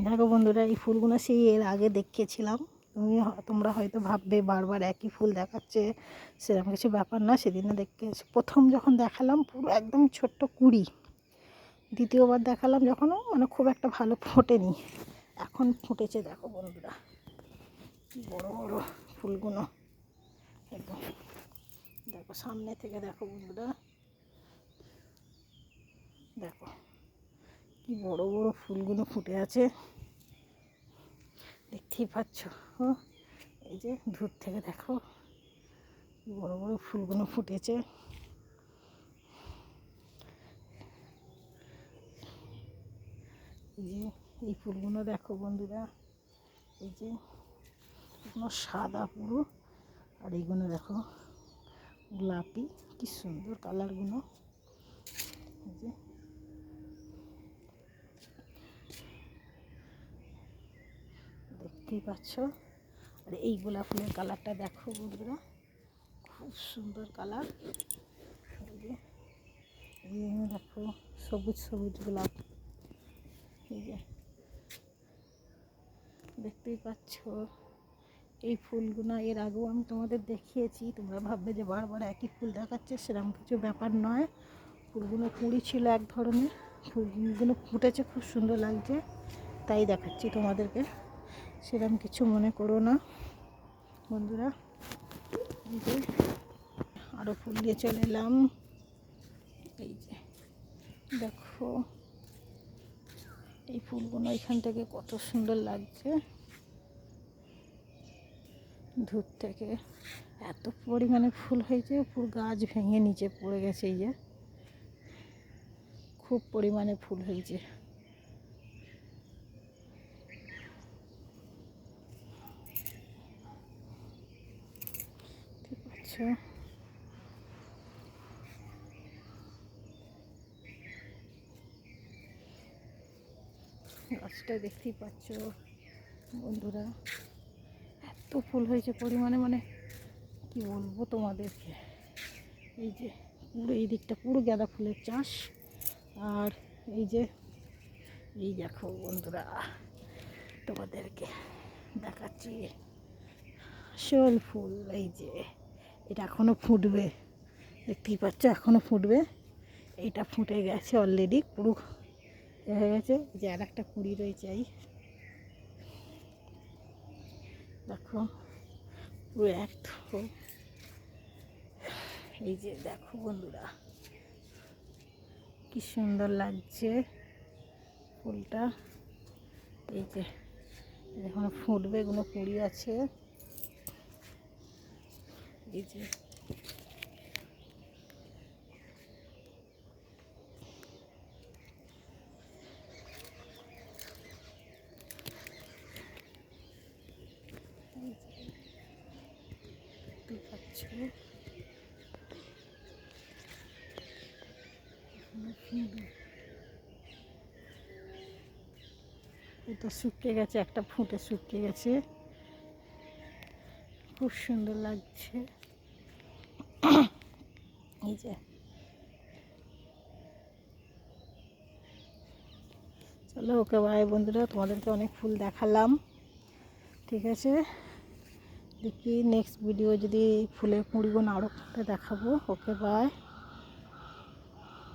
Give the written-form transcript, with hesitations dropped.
দেখো বন্ধুরা, এই ফুলগুলো সেই এর আগে দেখিয়েছিলাম। তোমরা হয়তো ভাববে বারবার একই ফুল দেখাচ্ছে, সেরকম কিছু ব্যাপার না। সেদিনে দেখিয়েছি, প্রথম যখন দেখালাম পুরো একদম ছোট্ট কুড়ি, দ্বিতীয়বার দেখালাম যখনও মানে খুব একটা ভালো ফোটেনি, এখন ফুটেছে। দেখো বন্ধুরা, বড় বড় ফুলগুলো একদম। দেখো সামনে থেকে দেখো বন্ধুরা, দেখো কি বড় বড় ফুলগুলো ফুটে আছে, দেখতেই পাচ্ছ। এই যে দূর থেকে দেখো বড় বড় ফুলগুলো ফুটেছে। এই যে এই ফুলগুলো দেখো বন্ধুরা, এই যে এগুলো সাদা পুরো, আর এইগুলো দেখো গোলাপি, কি সুন্দর কালারগুলো। এই যে দেখতেই পাচ্ছ। আর এই গোলাপ ফুলের কালারটা দেখো বন্ধুরা, খুব সুন্দর কালার। এই যে দেখো সবুজ সবুজ গোলাপ, এই যে দেখতেই পাচ্ছ। এই ফুলগুলো এর আগেও আমি তোমাদের দেখিয়েছি, তোমরা ভাববে যে বারবার একই ফুল দেখাচ্ছে, সেরকম কিছু ব্যাপার নয়। ফুলগুলো কুঁড়ি ছিল এক ধরনের, ফুলগুলো ফুটেছে, খুব সুন্দর লাগছে, তাই দেখাচ্ছি তোমাদেরকে, সেরকম কিছু মনে করো না বন্ধুরা। এই যে আরও ফুল দিয়ে চলে এলাম। এই যে দেখো এই ফুলগুলো এখান থেকে কত সুন্দর লাগছে, দূর থেকে এত পরিমাণে ফুল হয়েছে, পুরো গাছ ভেঙে নিচে পড়ে গেছে। এই যে খুব পরিমাণে ফুল হয়েছে। ঠিক আছে, গাছটা দেখতেই পাচ্ছ বন্ধুরা, এত ফুল হয়েছে পরিমাণে, মানে কি বলবো তোমাদেরকে। এই যে পুরো এই দিকটা পুরো গাঁদা ফুলের চাষ। আর এই যে এই দেখো বন্ধুরা, তোমাদেরকে দেখাচ্ছি শোল ফুল। এই যে এটা এখনও ফুটবে, দেখতেই পাচ্ছ এখনও ফুটবে। এইটা ফুটে গেছে অলরেডি, পুরো হয়ে গেছে। যে আর একটা কুড়ি রয়েছে, এই দেখো পুরো এক। এই যে দেখো বন্ধুরা, কি সুন্দর লাগছে ফুলটা। এই যে এখন ফুটবে, এগুলো কুড়ি আছে। এই যে দেখতে পাচ্ছ, এটা শুকিয়ে গেছে, একটা ফুটে শুকিয়ে গেছে, খুব সুন্দর লাগছে। এই যে চলো, ওকে বাই বন্ধুরা, তোমাদেরকে অনেক ফুল দেখালাম, ঠিক আছে। দেখি নেক্সট ভিডিও যদি ফুলের কুঁড়িগুলো আরও দেখাবো। Okay bye.